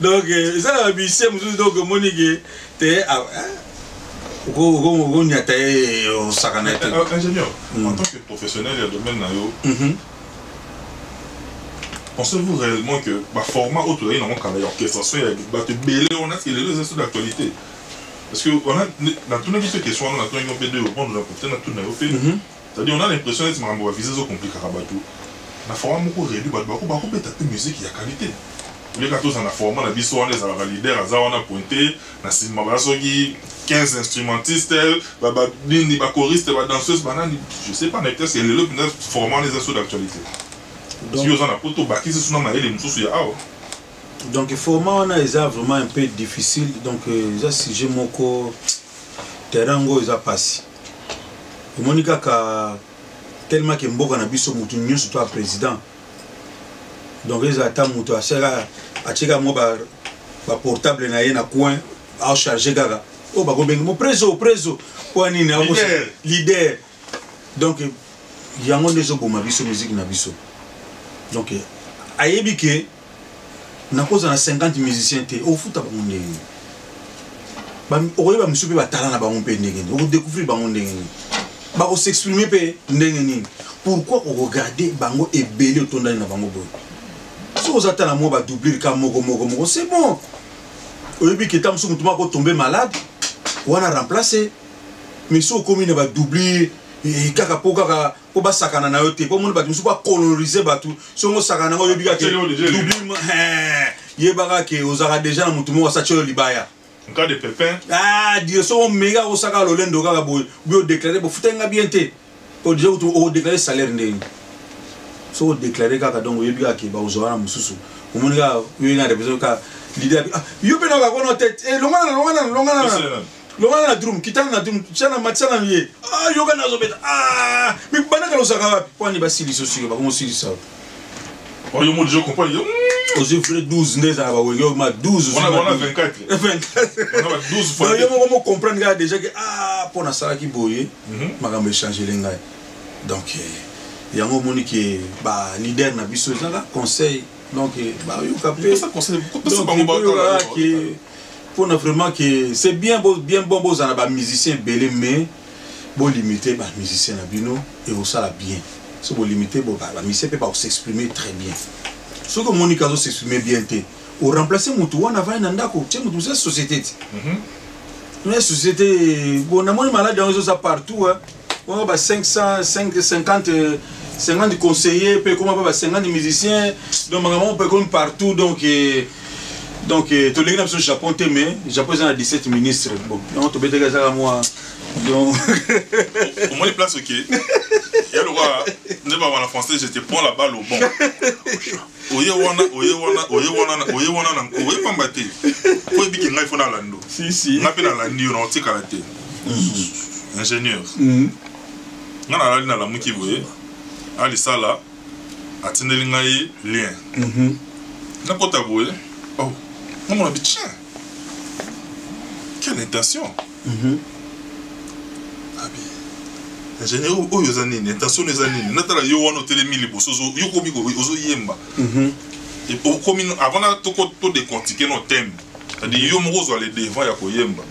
donc ça la mission donc monige te go nyata o sakanete ingénieur en tant que professionnel du domaine na yo pensez-vous réellement que le format autour de l'orchestration est belé, on a les réseaux d'actualité? Parce que on a dans toutes les questions, on a tout un peu de répondre, on a tout un peu. C'est-à-dire on a l'impression que c'est un visage compliqué à rabattre. Le format beaucoup réduit, beaucoup peut taper musique qui a qualité. Les cartons dans le format, la biso on est leader, on a pointé, na cinéma 15 instrumentistes, ni choristes, danseuses, je sais pas, mais c'est le format des réseaux d'actualité. Donc le format est vraiment un peu difficile. Donc si j'ai mon terrain ils a passé. Monica ka tellement que mboka na biso mutu nyonso to président. Donc ils attendent mutu asera acheka mo ba portable na ye na coin a charger gaga. Oh ba go benga mo preso kwa nini leader. Donc yango ndezo boma biso musique na biso. Donc ayebike na cause na 50 musiciens te au futa bango ba okoyeba musu pe batala na bango pe ndenge o découvrir bango ndenge ba o s'exprimer pe ndenge nini pourquoi on regarder bango ebele otondani na bango boy so aux attentes à moi, bah doubler comme moko, c'est bon. Au début, qui est en train de tomber malade, on a remplacé. Mais si on commune va doubler, et kaka pour ba sakana na yote, pour mon ba tu pas coloniser ba tout. Si on sakana au début que doubler, yebaka que aux ara déjà na mutumo sa tchelo libaya. En cas de pépin. Ah, Dieu, son méga au saka lolendo kaka bo déclarer bo futenga bien té. Au déjà au déclarer salaire ndeni. So déclarer kaka donc yebika que ba ozora mususu. Au mon gars, yo na representer ka leader. Yo pe na ka kono tête. Eh longana. Longana na drum, kitana na drum, chana matana miye. Ah, yoga na zobeta. Ah, mais banaka lo saka wapi? Kwa ni ba sili sosio ba komo sili sa. Oh, yo mo déjà comprendre. Aux frères 12 ndeza ba yo ma 12. On a 24. 24. On a 12 fois. Donc yo mo comprendre ga déjà que ah, pour na sala ki boye, makambe changer lenga. Donc yango moni que ba leader na biso zala conseil. Donc ba yo capé. Ça conseil. Pourquoi ça pas mon ba pour vraiment que c'est bien bon on a des musiciens belé mais bon limiter les musiciens nabino et au ça bien si bon limiter bon la musicien peut pas s'exprimer très bien ce que Monica doit s'exprimer bien té au remplacer mutu wana va nanda ko tient mutu cette société une société bon na moni malade dans ça partout hein on a 50 conseillers peut comment pas 50 musiciens donc on peut comme partout donc tout le monde Japon mais Japon a 17 ministres. Bon, on te bête à moi. Donc au moins les places OK. Il y a le roi, ne pas voir la française, je te prends la balle au bon. Oye wana pas mbaté. Faut bien qu'il faut na lando. Si. On appelle la landi on tika la té. Ingénieur. On a la la muki voye. Ali sala atindeli ngai lien. Na kota voye. Oh. Non, mon habitude. Quelle intention. Ingénieur, oh, yo zanini, intention les zanini. Natala yo wana télémili pour sozo, yo komi ko ozo yemba. Et pour comme avant là to décortiquer nos thèmes. C'est-à-dire yo moko zo aller devant ya ko yemba.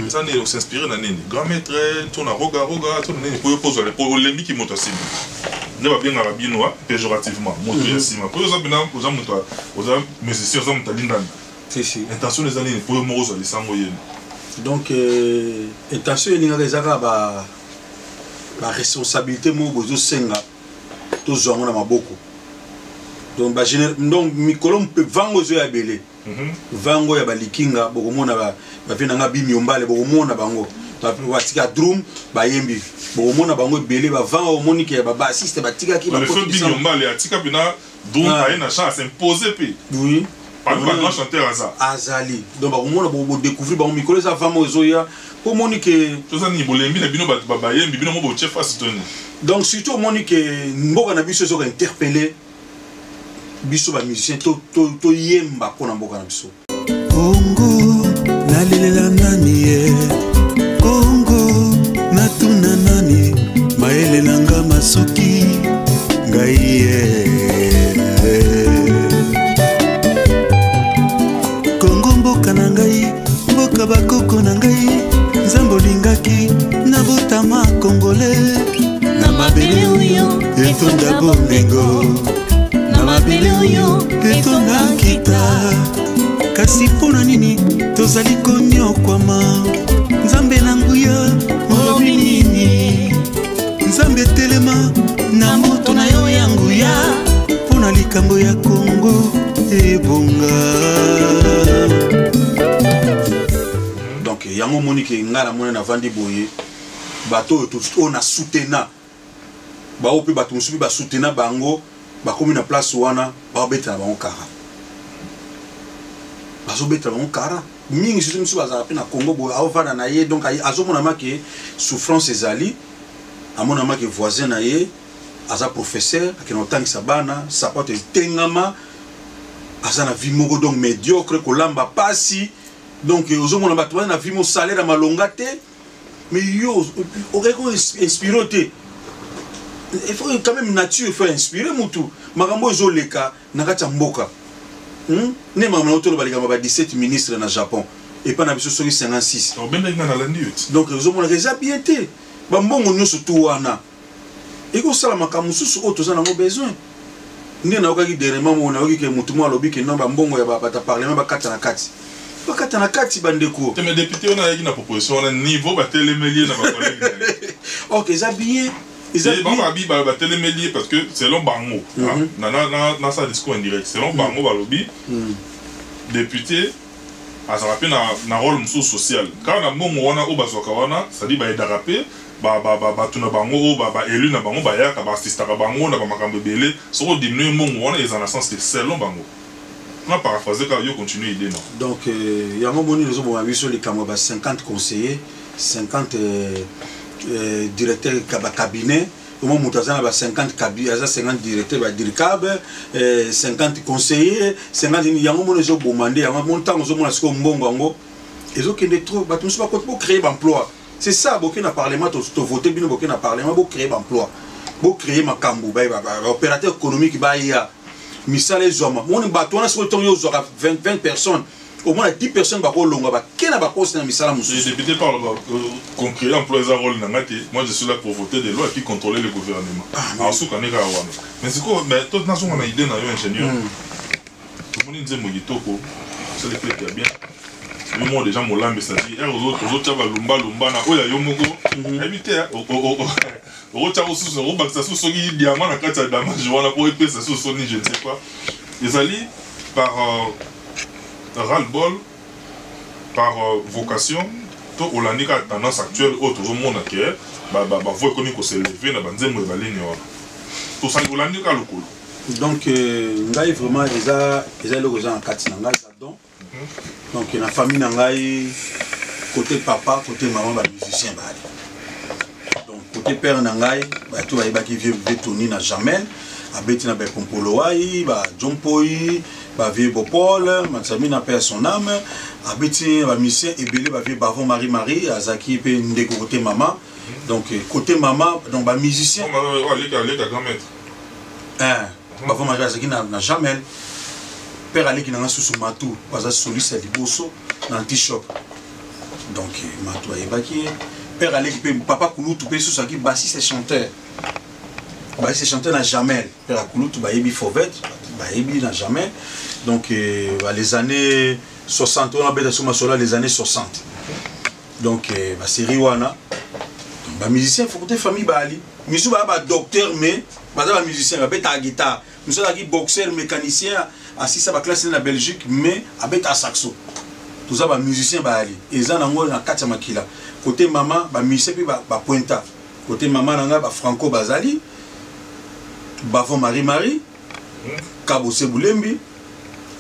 Ça ne s'inspirer na nini. Grand maître, ton roga, ton nini pour yo poser pour lembi qui monte aussi. Ne va bien à la binois péjorativement. Monte yasima. Pour yo za bina oza monto, oza musicien oza monta lindana. Si. Intention les années pour moroso les sangoyen. Donc intention ni ngazaka ba responsabilité mo bozo senga to zongo na maboko. Donc ba donc mikolo mpe vango zo ya belé. Vango ya balikinga boko mona ba vina nga bi miombale boko mona bango. Ba watika drum ba yembi. Boko mona bango belé ba vango moni ke ba assiste ba tika ki ba ko bi miombale atika bina drum a une chance s'imposer pe. Oui. Pas de grand chanteur Azali. Donc on va découvrir ba mikolo za famo zoya pour monique tout ça ni bolembi na bino ba yembi bino mo bo chef face toni. Donc surtout monique mboka na biso zo interpeller biso ba musicien to yemba ko na mboka na biso. Congo na lelela nani ye Congo na tuna nani maele nanga masuki ngai ye mboka bakoko na ngai nzambo lingaki na botama congolais na mabele oyo etonda bomengo na mabele oyo etonda kita kasi mpona nini tozali konyokwama nzambe na nguya olobi nini nzambe telema na moto na yo ya nguya mpona likambo ya Kongo ebonga. Yango monique ngala mona na vandi boye bato to on a soutena ba opi bato musubi ba soutena bango ba komi na place wana ba beta bango kara bazo beta bango kara mingi susu musuba za pe na Congo bo avana na ye donc azomona make souffrance ezali amona make voisin na ye aza professeur akina otangisa bana sapote tengama azana vie moko donc médiocre kolamba pasi. Donc, aux hommes, on a vu mon salaire à ma longate, mais yo, on a inspiré. Il faut quand même nature, il faut inspirer Moutou. Marambo Zoleka, Nagata Mboka. Ne maman autour de 17 ministres dans le Japon. Et pas dans 56. Donc, aux hommes, on a déjà bien été. Bambon, on a surtout wana. Et qu'on s'en a makamoussou, autres en ont besoin. Ni na okaki dernièrement mo na okiki mutumo alobi ke non ba mbongo ya ba ta parlement ba kata na kati. Ba kata na kati bandeko. Mais député on a une proposition on a niveau ba télémélier na ba collègue. OK, ça bien. Ils ont ba télémélier parce que selon Bango, na sa discours indirect, selon Bango balobi député a ça rappelle na rôle social. Quand on a mbongo wana o bazwaka wana, ça dit ba édaraper ba tuna bango ba élu na bango ba yaka ba assista ka bango na ba makambo belé soko diminuer mbongo wana ils en a sens que selon Bango. On va paraphraser quand yo continuer idée non. Donc yango boni les obo biso les kamo ba 50 conseillers, 50 directeurs cabinet, au moment où tu as 50 cabinets, 50 directeurs diricab, 50 conseillers, 50 yango mo les obo mandé yango mon temps aux omo na siko mbongo ils ont qu'il trop ba tout pas pour créer emploi. C'est ça, beaucoup na parlement, tu voter bien, beaucoup na parlement, beaucoup créer emploi, beaucoup créer ma cambo, opérateur économique, il y a misal les hommes. Mon bateau, on a sur le temps, il y aura 20 personnes, au moins 10 personnes, bah, quel est poste dans misal moussou. Les députés parlent qu'on crée emploi et rôle n'angati. Moi, je suis là pour voter des lois et puis contrôler le gouvernement. En sous qu'on est à Wana. Mais c'est quoi, mais toute nation on a idée dans l'ingénieur. Tout le monde dit Mogitoko, c'est le clé qui a bien. Moi déjà mon lambe ça dit aux autres va lumba na oya yomogo habité au tchao sous au bac ça sous sogi diamant na kata dama je vois la pour épée ça sous soni je ne sais pas les alliés par ras-le-bol par vocation to olanika tendance actuelle autre au monde qui ba voix connu ko s'élever na banzemo ba ligne tout ça olanika lokolo donc ngai vraiment les le gens en kati ngai donc donc la famille nangai côté papa côté maman ba musicien ba donc côté père nangai ba tout ba qui vient Tony na Jamel abeti na ba Pompolowai ba Jompoi ba vie Bopol Matsami na père son âme abeti ba musicien ebele ba vie Bavon Marie Azaki pe ndeko côté maman donc côté maman donc ba musicien les grand maître Bavon Marie Azaki na Jamel père Ali qui n'a pas sous matou, parce que soliste est liboso dans t-shop. Donc matou est baki. Père Ali qui peut papa Koulou tout peut sous ça qui bassiste et chanteur. Bassiste et chanteur n'a jamais. Père Koulou tout baébi fauvette, baébi n'a jamais. Donc les années 60 on a bête sur ma sola les années 60. Donc ma série wana. Ba musicien faut que famille bali. Misou ba docteur mais ba musicien ba bête à guitare. Nous sommes boxeur mécanicien. Assis ça va classer en Belgique mais avec un saxo tout ça va musicien va aller et ça nango na kati makila côté maman ba musicien puis ba pointa côté maman nanga ba Franco Bazali Bavon Marie Kabo Sebulembi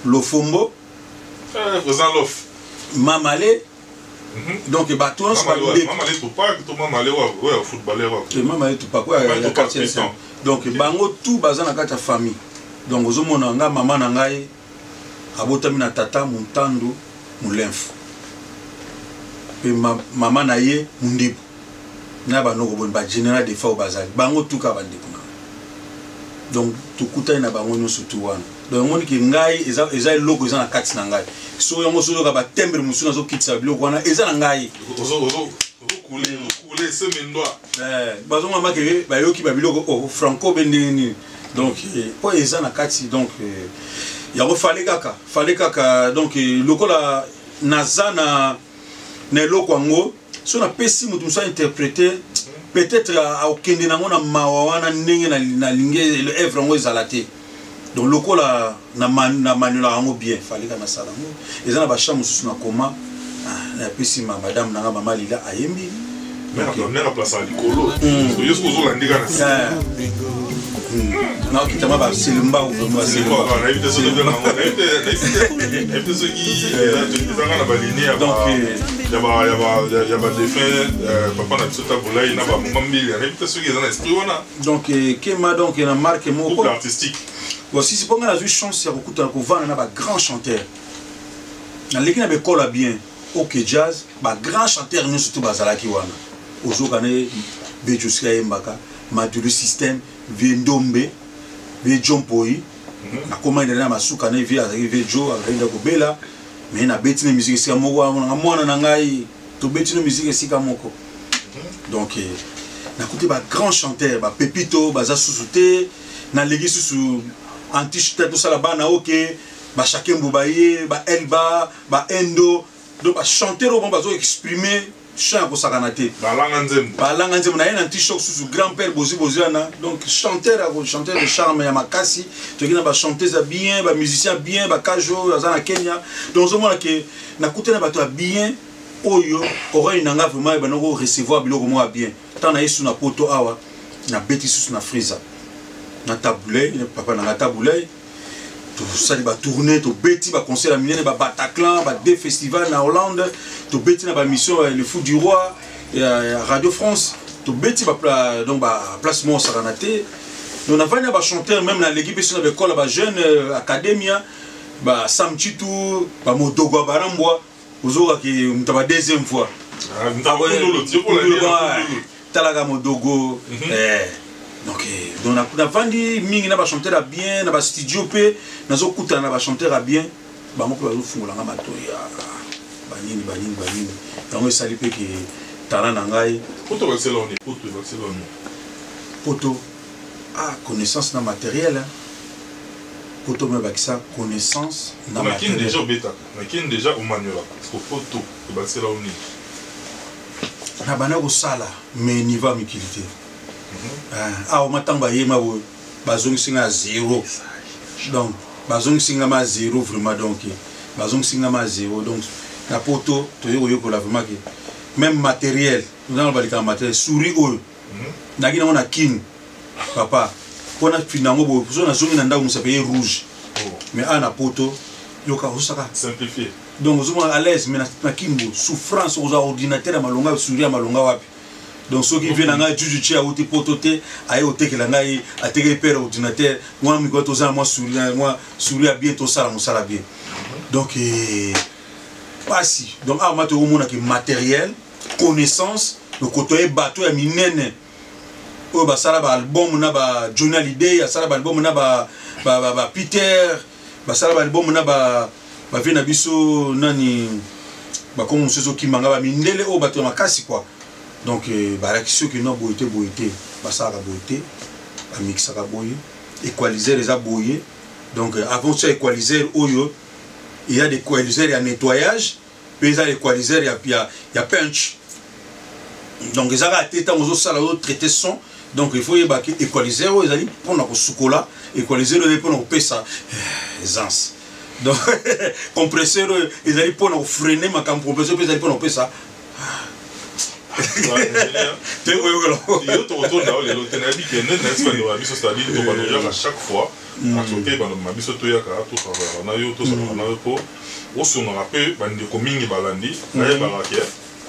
Lofombo présent Lof Mamale donc ba tout ça Mamale tout pas tout Mamale ouais footballeur Mamale tout pas quoi la quartier donc bango tout bazan na kati famille. Donc aux hommes on a maman nangai abotami na tata muntando mulemfu pe maman naye mundibu na ba noko bon ba général de fa bazali bango tuka bandeko donc tukuta na bango nyonso tu wana donc on ki ngai eza logo eza na kati na ngai so yango so ka ba tembre musuna zo kitsa biloko wana eza na ngai couler semendo bazo mama ke ba yoki ba biloko Franco bendeni. Donc pour les gens nakati donc il fallait kaka donc lokola naza na lokwango so na pesi mutu so interpréter peut-être à okende nango na mawana ndenge na linge le œuvre ngo ezalate donc lokola na manula ngo bien fallait kana sala ngo ezana ba chambre sous na koma na pesi madame na mama lila ayembi donc on est remplacé à l'icolo yo so zo landika na non, qui t'a pas c'est le mbao vraiment c'est le mbao la éviter ceux qui donc il y a pas défunt papa na tsota boulay na ba mambili éviter ceux qui dans l'esprit wana donc kema donc na marque moko artistique voici c'est pas la chance ya kokuta ko vana na ba grand chanteur na lekina be kola bien OK jazz ba grand chanteur nous surtout bazalaki wana ozokane bejuska yembaka Madulu système Viendombe Vie Jompoi na commande na masuka na vie arrivé Jo avec Gobela mais na beti na musique sika moko na mwana na ngai to beti na musique sika moko donc na côté ba grand chanteur ba Pepito baza susute na legi susu anti-chute tout ça là-bas na OK ba chacun bobaye ba elba ba endo donc ba chanter au bon bazo exprimer chant ko sakanate ba langa nzembo na un anti-choc sous grand-père boziana donc chanter de charme ya makasi to kina ba chanteuse bien ba musicien bien ba kajo azana Kenya donc on que na kutena bato bien oyo oreille nanga vraiment ba no recevoir biloko mo bien tant na yesu na poto awa na beti sous na friza na taboulé papa na taboulé tout ça ba tourner to beti ba concert à minene ba Bataclan ba des festivals na Hollande to beti na ba mission le fou du roi Radio France to beti ba donc ba placement saranate on a venu ba chanter même dans l'équipe sur l'école ba jeune academia ba Samchitu ba Modogo Barambwa ozoka ki mtaba deuxième fois talaga Modogo donc on a vendu mingi na ba chanter bien na ba studio pe nazo kuta na ba chanter bien ba mo pe bazo fungola nga mato ya banini donc sali pe ki tala na ngai poto connaissance na matériel poto me ba kisa connaissance na matériel déjà beta déjà au manuel parce que poto ba sela oni na bana ko sala mais niveau mikilité au matanga yema bo bazong singa 0 donc bazong singa ma 0 vraiment donc bazong singa ma 0 donc na poto to yoko la vraiment même matériel nous allons balika matériel souris o na kina on a king papa pona finango bo so na zongi na ndako musa payer rouge mais ana poto yoka osaka simplifié donc vous à l'aise mais na kimbo souffrance aux ordinateurs à malonga souris à malonga wapi donc ceux qui viennent à juju chia ou pototé aye au teke la ngai a teke père ordinateur moi mi goto za moi souris à bientôt ça la bien donc pas si donc à mato mona que matériel connaissance le côté bateau ya minene o ba sala ba album na ba Johnny Hallyday ya sala ba album na ba Peter ba sala ba album na ba vena biso nani ba comme sezo kimanga ba mindele o bato makasi quoi donc ba réaction que non boité ba sala boité ba mixa ka boye équaliser les aboyés donc avant ça équaliser oyo il y a des équaliseurs à nettoyage puis il y a des équaliseurs il y a punch donc ils ont été dans ça là traiter son donc il faut y avoir équaliseur ils allaient prendre au chocolat équaliseur ils prendre au pesa essence donc compresseur ils allaient prendre au freiner ma compresseur ils allaient prendre au pesa chaque fois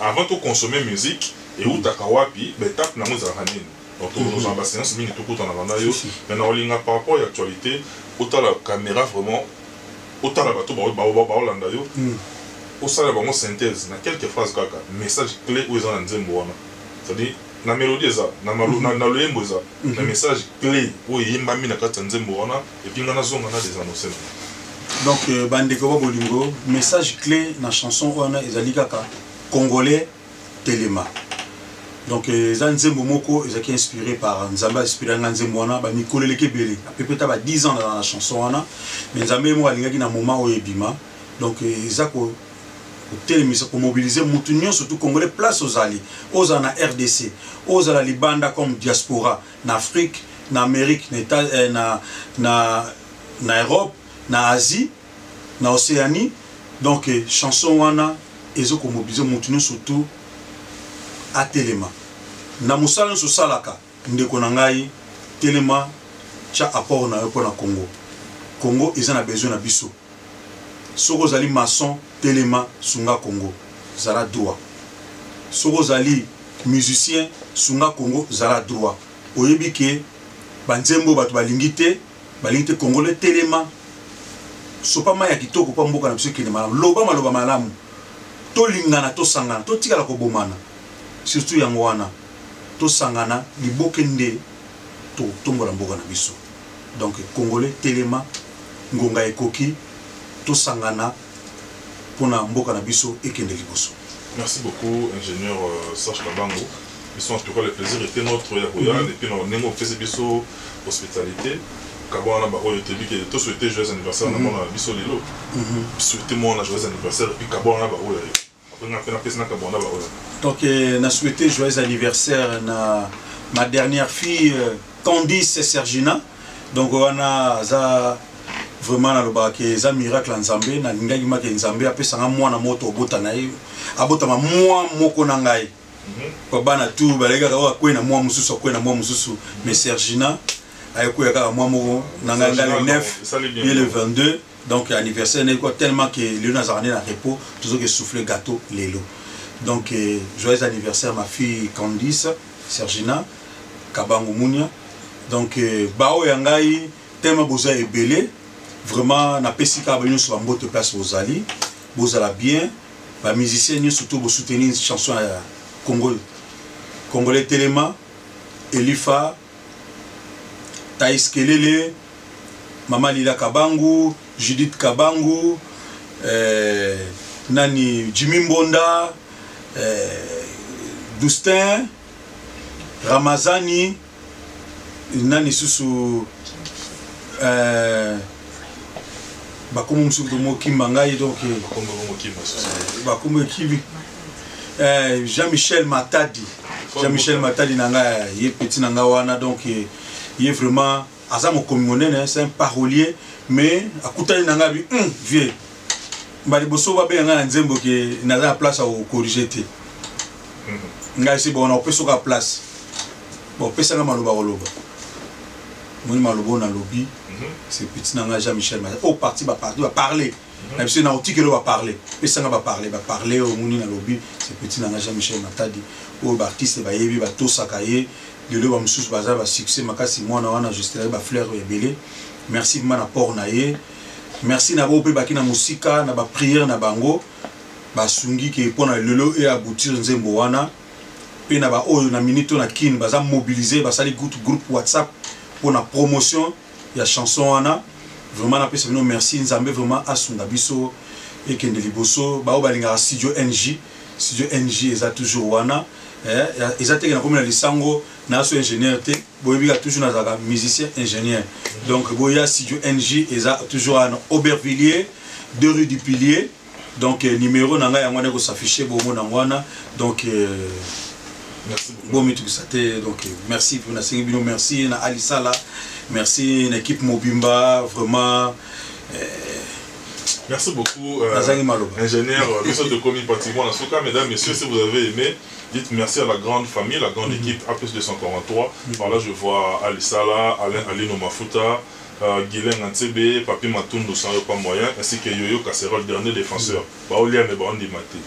avant de consommer musique et où t'as kawapi l'étape n'a pas de donc nos ambassadeurs c'est mingi tout dans la nayo maintenant on linga par rapport à l'actualité autant la caméra vraiment autant la bateau ba Hollande yo au ça la vraiment synthèse na quelques phrases kaka message clé où ils ont nzembo wana c'est-à-dire na mélodie ça na le yembo ça na message clé où yimba mina kata nzembo wana et puis ngana zonga na des annonces donc bandeko bolingo message clé na chanson wana ezali kaka congolais Téléma. Donc Nzembo moko est inspiré par Nzamba inspiré Nzembo wana ba Mikolo Lekebele à peu près 10 ans dans la chanson wana mais Nzamba mo alingaki na moment o ebima donc ezako télémisa pour mobiliser mutunyo surtout congolais place aux alliés aux en RDC aux à la libanda comme diaspora na Afrique na Amérique na Europe na Asie na Océanie donc chanson wana ezoko mobiliser mutunyo surtout à Téléma na musala so salaka ndeko na ngai Téléma cha apport na yo na Congo ils ont besoin na biso soko zali maçon Téléma sunga Congo zala droit soko zali musicien sunga Congo zala droit oyebi ke banzembo bato balingite congolais Téléma so pa maya kitoko pa mboka na biso kene malamu loba malamu to lingana to sangana to tikala ko bomana surtout yango wana to sangana liboke nde to tombola mboka na biso donc congolais Téléma ngonga ekoki to sangana pona mboka na biso ekende liboso. Merci beaucoup ingénieur Serge Kabango. En tout cas le plaisir était notre yakoya et puis on a fait biso hospitalité Kabana Baroyo te dit que tu souhaitais joyeux anniversaire dans mon abisso lelo. Souhaiter mon joyeux anniversaire puis Kabana Baroyo. Après on a fait la pièce na Kabana Baroyo. Donc na souhaité joyeux anniversaire na ma dernière fille Candice Sergina. Donc on a za vraiment na loba ke za miracle nzambe na ngaki ma ke nzambe apesa nga mwana moto obota na ye abota ma mwa moko na ngai. Kwa bana tu balega ka kwena mwa mususu kwena mwa mususu mais Sergina ayeko ka mwa moko na ngai le 9 et le 22 donc anniversaire n'est quoi tellement que Léon Nazarane na repos toujours que souffler gâteau lelo. Donc joyeux anniversaire ma fille Candice Sergina Kabango Munya. Donc bao yangai tellement boza ebelé vraiment na pesika ba nyonso ba mbote place bozali bozala bien ba musiciens surtout bo soutenir chanson Congolais Téléma, Elifa, Thaïs Kelele, Mama Lila Kabangu, Judith Kabangu, Nani Jimmy Mbonda, Dustin, Ramazani, Nani Susu, Bakomo Msuku Mo Kimbangai, donc Bakomo Kibi. Jean-Michel Matadi. Jean-Michel Matadi nanga ye petit nanga wana donc il est vraiment azamo communel c'est un parolier mais akutani nanga bi vieux. Mbali boso ba be nga nzembo ke na la place au corriger té. Nga si bon on peut sur la place. Bon pesa nga maloba koloba. Moni maloba na lobby. C'est petit nanga Jean-Michel Matadi. Au parti va parler. Même si on a dit que va parler, mais ça va parler au monde dans le lobby. C'est petit nana Jean-Michel Matadi, au artiste va y va tout sakaye, le va msous bazar va succès makasi moi na wana juste ba fleur belé. Merci mana pour naie. Merci na bo pe bakina musika na ba prière na bango. Ba sungi ke pona lelo et aboutir nzembo wana. Pe na ba oyo na minute na kin baza mobiliser ba sali groupe WhatsApp pour la promotion ya chanson wana. Vraiment na pesa bino merci nzambe vraiment asunda biso et kende liboso ba obalinga studio NJ eza toujours wana eza teke na komina lisango na so ingénieur te boyebika toujours na zaka musicien ingénieur donc boya studio NJ eza toujours à Aubervilliers 2 rue du Pilier donc numéro nanga yango na ko s'afficher bomo na wana donc merci beaucoup. Donc merci pour la bino, merci na Alisala, merci à l'équipe Mobimba, vraiment. Merci beaucoup, ingénieur, de commis pratiquement dans ce cas, mesdames, messieurs, si vous avez aimé, dites merci à la grande famille, la grande équipe AP243. Par là, je vois Alisala, Alain Alino Mafuta, Guilain Antebe, Papi Matondo sans pas moyen, ainsi que Yoyo Casserole, dernier défenseur. Baolia mais Bandi Maté.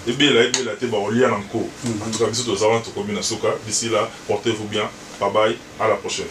Et bien là, Baolia encore. En tout cas, bisous aux avant de commune à Soka. D'ici là, portez-vous bien. Bye bye, à la prochaine.